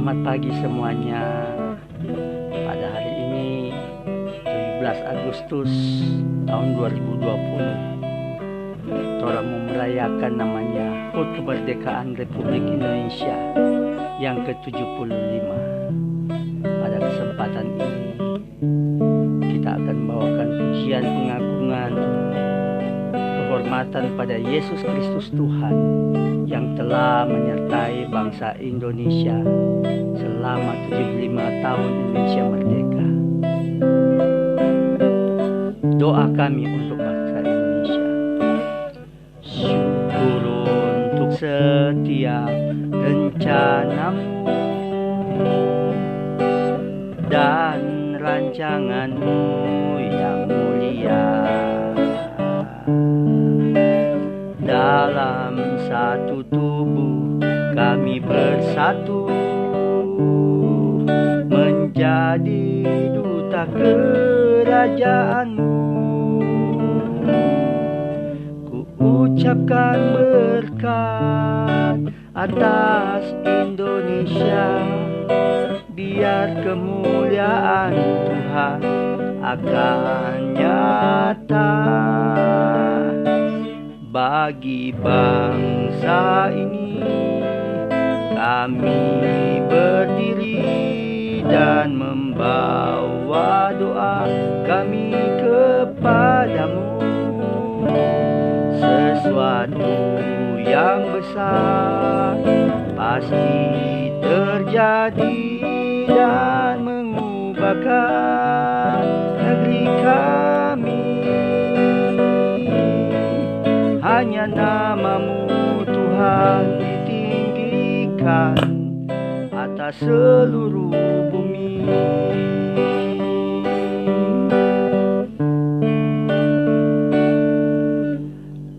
Selamat pagi semuanya. Pada hari ini 17 Agustus tahun 2020, Torah mau merayakan namanya HUT Kemerdekaan Republik Indonesia yang ke-75. Pada kesempatan ini kita akan membawakan pujian pengagungan kehormatan pada Yesus Kristus Tuhan yang telah menyertai bangsa Indonesia selama 75 tahun Indonesia merdeka. Doa kami untuk bangsa Indonesia. Syukur untuk setiap rencanamu dan rancanganmu yang mulia. Dalam satu tubuh kami bersatu menjadi duta kerajaan-Mu. Ku ucapkan berkat atas Indonesia, biar kemuliaan Tuhan akan nyata bagi bangsa ini. Kami berdiri dan membawa doa kami kepadamu. Sesuatu yang besar pasti terjadi dan mengubahkan negeri kami. Hanya nama-Mu Tuhan ditinggikan atas seluruh bumi.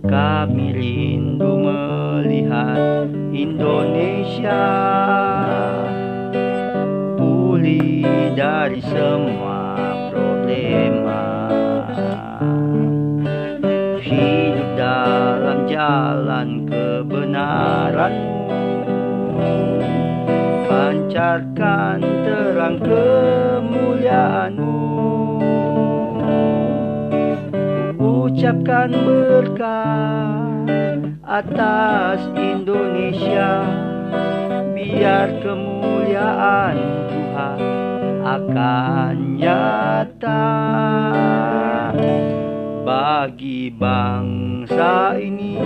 Kami rindu melihat Indonesia pulih dari semua problema, hidup dalam jalan kebenaran-Mu, pancarkan terang kemuliaan-Mu. Ucapkan berkat atas Indonesia, biar kemuliaan Tuhan akan nyata bagi bangsa ini.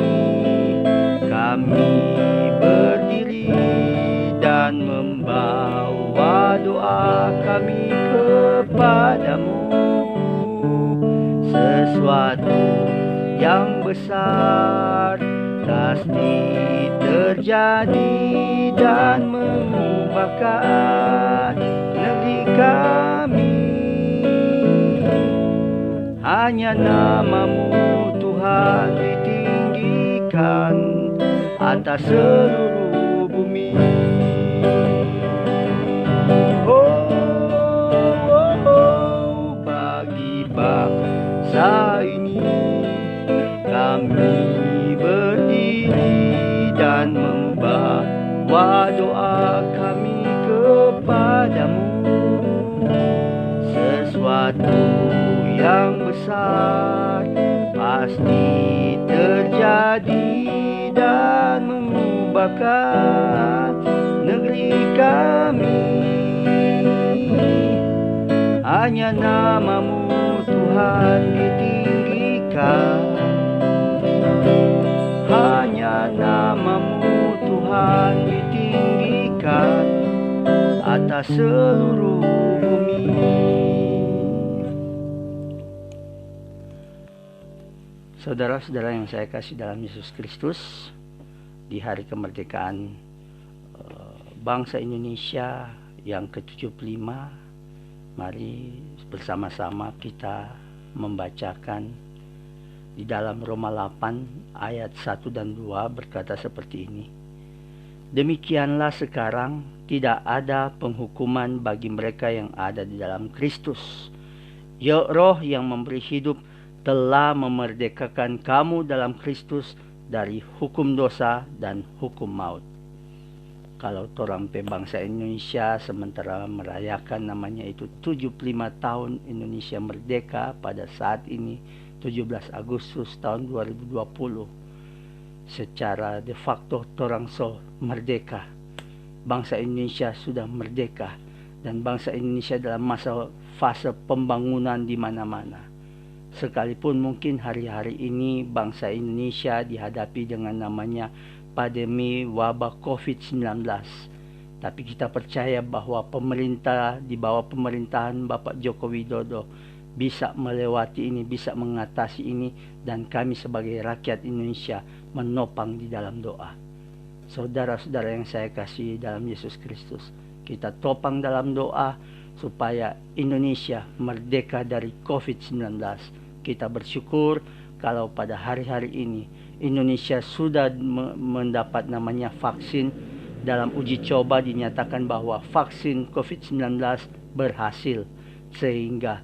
Kami berdiri dan membawa doa kami kepadamu. Sesuatu yang besar pasti terjadi dan mengubahkan negeri kami. Hanya nama-Mu Tuhan ditinggikan atas seluruh bumi. Bagi bangsa ini kami berdiri dan membawa doa kami kepadamu. Sesuatu yang besar pasti terjadi dan mengubahkan negeri kami. Hanya nama-Mu Tuhan ditinggikan, hanya nama-Mu Tuhan ditinggikan atas seluruh bumi. Saudara-saudara yang saya kasih dalam Yesus Kristus, di hari kemerdekaan bangsa Indonesia yang ke-75, mari bersama-sama kita membacakan di dalam Roma 8 ayat 1 dan 2 berkata seperti ini. Demikianlah sekarang tidak ada penghukuman bagi mereka yang ada di dalam Kristus. Ya, Roh yang memberi hidup telah memerdekakan kamu dalam Kristus dari hukum dosa dan hukum maut. kalau torang pe bangsa Indonesia sementara merayakan namanya itu 75 tahun Indonesia merdeka pada saat ini 17 Agustus tahun 2020. Secara de facto torang so merdeka. Bangsa Indonesia sudah merdeka dan bangsa Indonesia dalam masa fase pembangunan di mana-mana. Sekalipun mungkin hari-hari ini bangsa Indonesia dihadapi dengan namanya pandemi wabah COVID-19. Tapi kita percaya bahwa pemerintah di bawah pemerintahan Bapak Joko Widodo bisa melewati ini, bisa mengatasi ini, dan kami sebagai rakyat Indonesia menopang di dalam doa. Saudara-saudara yang saya kasih dalam Yesus Kristus, kita topang dalam doa supaya Indonesia merdeka dari COVID-19. Kita bersyukur kalau pada hari-hari ini Indonesia sudah mendapat namanya vaksin. Dalam uji coba dinyatakan bahwa vaksin COVID-19 berhasil, sehingga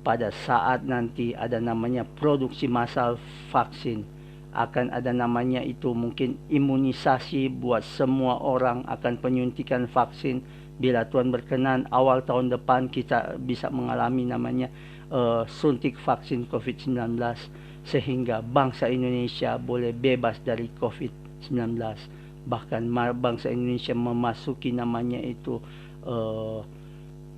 pada saat nanti ada namanya produksi massal vaksin, akan ada namanya itu mungkin imunisasi buat semua orang, akan penyuntikan vaksin. Bila Tuhan berkenan awal tahun depan kita bisa mengalami namanya suntik vaksin COVID-19, sehingga bangsa Indonesia boleh bebas dari COVID-19. Bahkan bangsa Indonesia memasuki namanya itu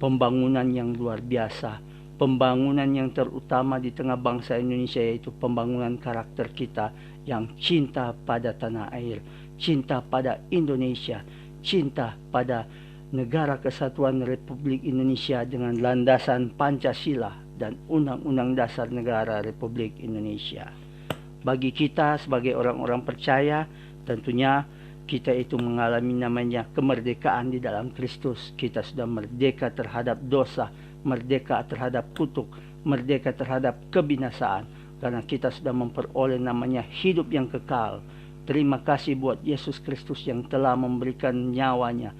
pembangunan yang luar biasa. Pembangunan yang terutama di tengah bangsa Indonesia yaitu pembangunan karakter kita yang cinta pada tanah air, cinta pada Indonesia, cinta pada Negara Kesatuan Republik Indonesia dengan landasan Pancasila dan Undang-Undang Dasar Negara Republik Indonesia. Bagi kita sebagai orang-orang percaya, tentunya kita itu mengalami namanya kemerdekaan di dalam Kristus. Kita sudah merdeka terhadap dosa, merdeka terhadap kutuk, merdeka terhadap kebinasaan, karena kita sudah memperoleh namanya hidup yang kekal. Terima kasih buat Yesus Kristus yang telah memberikan nyawanya,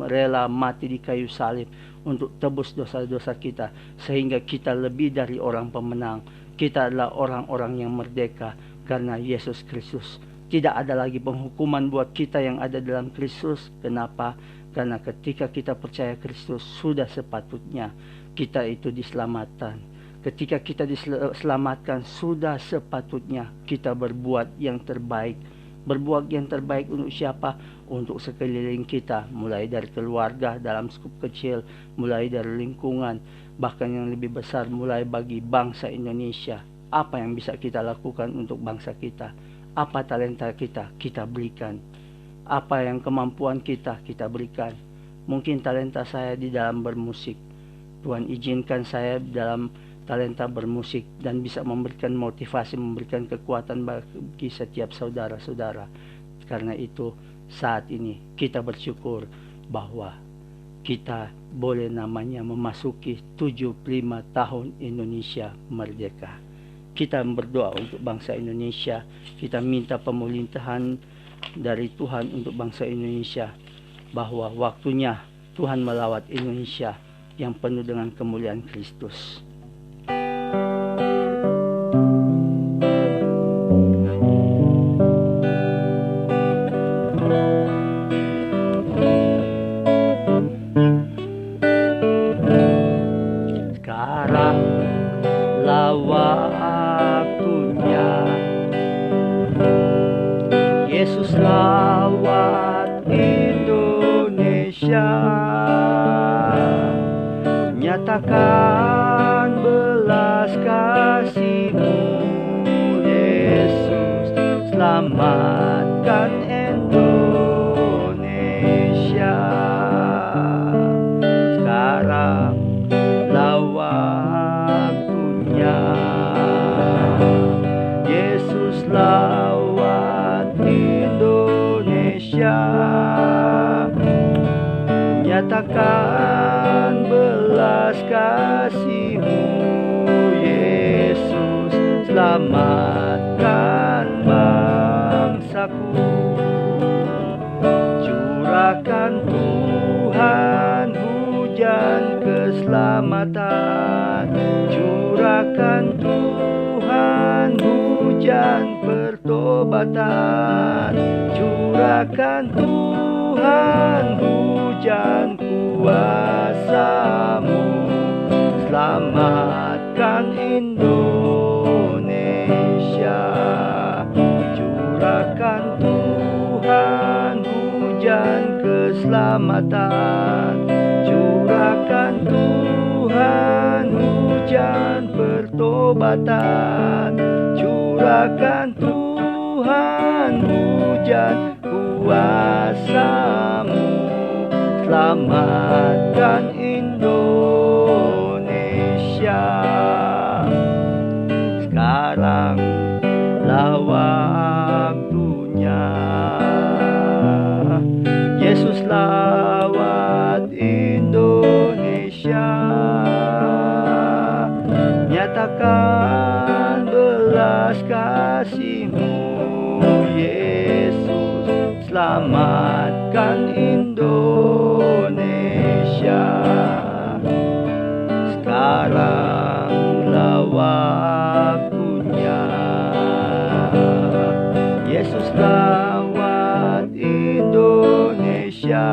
rela mati di kayu salib untuk tebus dosa-dosa kita, sehingga kita lebih dari orang pemenang. Kita adalah orang-orang yang merdeka karena Yesus Kristus. Tidak ada lagi penghukuman buat kita yang ada dalam Kristus. Kenapa? Karena ketika kita percaya Kristus, sudah sepatutnya kita itu diselamatkan. Ketika kita diselamatkan, sudah sepatutnya kita berbuat yang terbaik. Berbuat yang terbaik untuk siapa? Untuk sekeliling kita, mulai dari keluarga dalam skup kecil, mulai dari lingkungan, bahkan yang lebih besar mulai bagi bangsa Indonesia. Apa yang bisa kita lakukan untuk bangsa kita? Apa talenta kita, kita berikan. Apa yang kemampuan kita, kita berikan. Mungkin talenta saya di dalam bermusik, Tuhan izinkan saya dalam talenta bermusik dan bisa memberikan motivasi, memberikan kekuatan bagi setiap saudara-saudara. Karena itu saat ini kita bersyukur bahwa kita boleh namanya memasuki 75 tahun Indonesia merdeka. Kita berdoa untuk bangsa Indonesia, kita minta pemulihan dari Tuhan untuk bangsa Indonesia, bahwa waktunya Tuhan melawat Indonesia yang penuh dengan kemuliaan Kristus. Sekaranglah waktunya Yesus lawat Indonesia, nyatakan belas kasih-Mu Yesus, selamatkan Indonesia. Sekaranglah waktunya Yesus lawat Indonesia, nyatakan belas kasih-Mu Yesus, selamatkan bangsaku. Curahkan Tuhan hujan keselamatan, curahkan Tuhan hujan pertobatan, curahkan Tuhan Tuhan, hujan kuasa-Mu, selamatkan Indonesia. Curahkan Tuhan hujan keselamatan, curahkan Tuhan hujan pertobatan, curahkan Tuhan hujan kuasa-Mu, selamatkan Indonesia. Sekarang lah waktunya, Yesus lawat Indonesia. Nyatakan belas kasih-Mu, Yesus, selamatkan Indonesia. Sekaranglah waktunya, Yesus lawat Indonesia.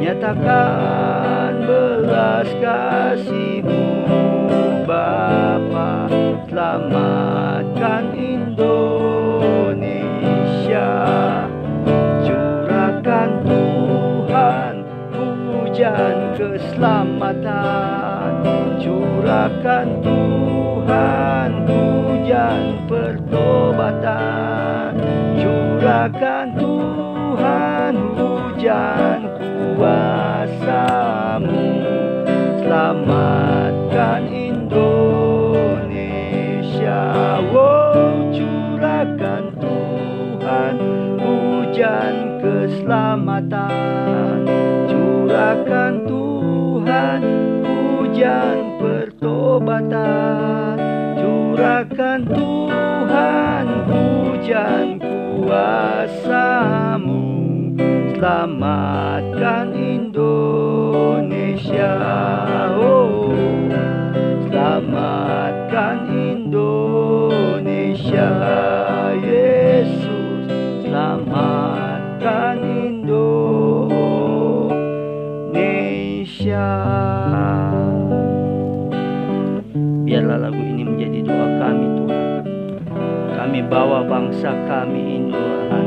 Nyatakan belas kasih-Mu, Bapa, selamatkan Indonesia. Curahkan Tuhan hujan keselamatan, curahkan Tuhan hujan pertobatan, curahkan Tuhan hujan kuasa-Mu, selamatkan Indonesia. Curahkan Tuhan hujan keselamatan, curahkan Tuhan hujan pertobatan, curahkan Tuhan hujan kuasa-Mu, selamatkan Indonesia. Selamatkan Indonesia, Yesus, selamatkan Indonesia. Biarlah lagu ini menjadi doa kami, Tuhan. Kami bawa bangsa kami Tuhan,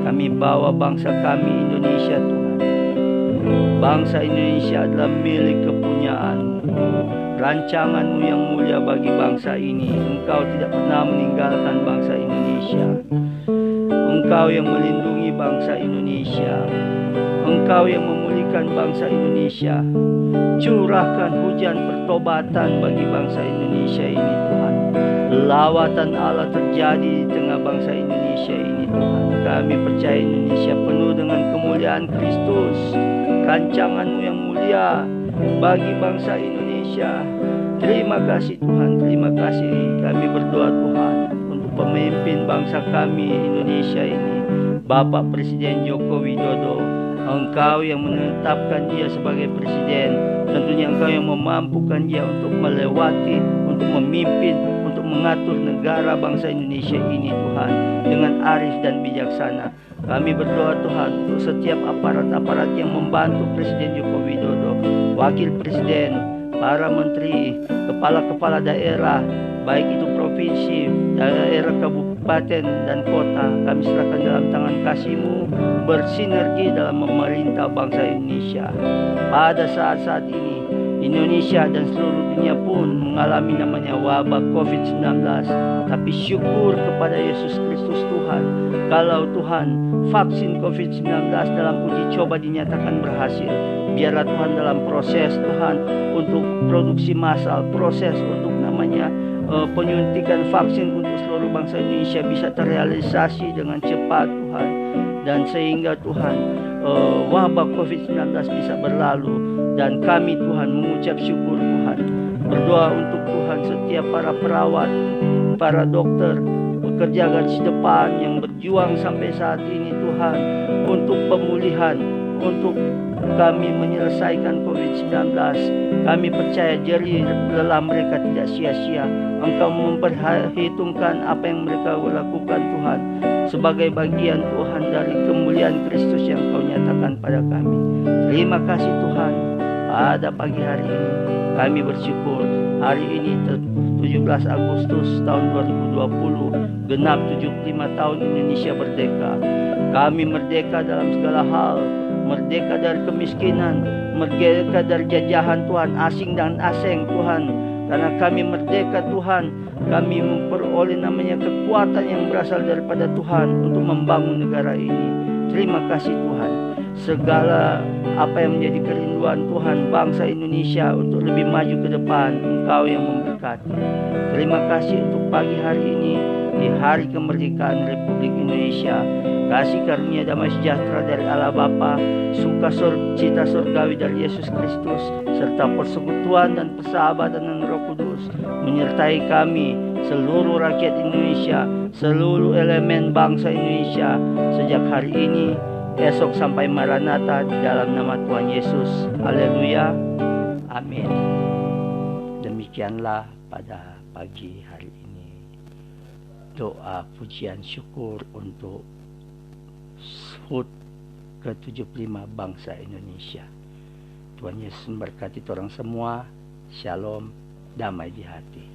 kami bawa bangsa kami Indonesia, Tuhan. Bangsa Indonesia adalah milik kepunyaan-Mu, rancangan-Mu yang mulia bagi bangsa ini. Engkau tidak pernah meninggalkan bangsa Indonesia. Engkau yang melindungi bangsa Indonesia, Engkau yang memulihkan bangsa Indonesia. Curahkan hujan pertobatan bagi bangsa Indonesia ini, Tuhan. Lawatan Allah terjadi di tengah bangsa Indonesia ini, Tuhan. Kami percaya Indonesia penuh dengan kemuliaan Kristus, rancangan-Mu yang mulia bagi bangsa Indonesia. Terima kasih Tuhan, terima kasih. Kami berdoa Tuhan untuk pemimpin bangsa kami Indonesia ini, Bapak Presiden Joko Widodo. Engkau yang menetapkan dia sebagai presiden, tentunya Engkau yang memampukan dia untuk melewati, untuk memimpin, untuk mengatur negara bangsa Indonesia ini, Tuhan, dengan arif dan bijaksana. Kami berdoa Tuhan untuk setiap aparat-aparat yang membantu Presiden Joko Widodo, Wakil Presiden, para menteri, kepala-kepala daerah, baik itu provinsi, daerah, kabupaten, dan kota. Kami serahkan dalam tangan kasih-Mu, bersinergi dalam memerintah bangsa Indonesia. Pada saat-saat ini, Indonesia dan seluruh dunia pun mengalami namanya wabah COVID-19. Tapi syukur kepada Yesus Kristus Tuhan, kalau Tuhan vaksin COVID-19 dalam uji coba dinyatakan berhasil. Biarlah Tuhan dalam proses Tuhan untuk produksi massal, proses untuk namanya penyuntikan vaksin untuk seluruh bangsa Indonesia bisa terrealisasi dengan cepat Tuhan. Dan sehingga Tuhan wabah COVID-19 bisa berlalu. Dan kami Tuhan mengucap syukur Tuhan. Berdoa untuk Tuhan setiap para perawat, para dokter, pekerja garis depan yang berjuang sampai saat ini Tuhan. Untuk pemulihan, untuk kami menyelesaikan COVID-19. Kami percaya jerih lelah mereka tidak sia-sia. Engkau memperhitungkan apa yang mereka lakukan Tuhan, sebagai bagian Tuhan dari kemuliaan Kristus yang Kau nyatakan pada kami. Terima kasih Tuhan, pada pagi hari ini kami bersyukur. Hari ini 17 Agustus tahun 2020, genap 75 tahun Indonesia merdeka. Kami merdeka dalam segala hal, merdeka dari kemiskinan, merdeka dari jajahan Tuhan, asing dan asing Tuhan. Karena kami merdeka Tuhan, kami memperoleh namanya kekuatan yang berasal daripada Tuhan untuk membangun negara ini. Terima kasih Tuhan. Segala apa yang menjadi kerinduan Tuhan bangsa Indonesia untuk lebih maju ke depan, Engkau yang memberkati. Terima kasih untuk pagi hari ini, di hari kemerdekaan Republik Indonesia. Kasih karunia damai sejahtera dari Allah Bapa, sukacita surgawi dari Yesus Kristus, serta persekutuan dan persahabatan dengan Roh Kudus menyertai kami, seluruh rakyat Indonesia, seluruh elemen bangsa Indonesia, sejak hari ini, esok sampai Maranatha, di dalam nama Tuhan Yesus. Haleluya. Amin. Demikianlah pada pagi hari ini doa pujian syukur untuk HUT ke-75 bangsa Indonesia. Tuhan Yesus memberkati orang semua. Shalom, damai di hati.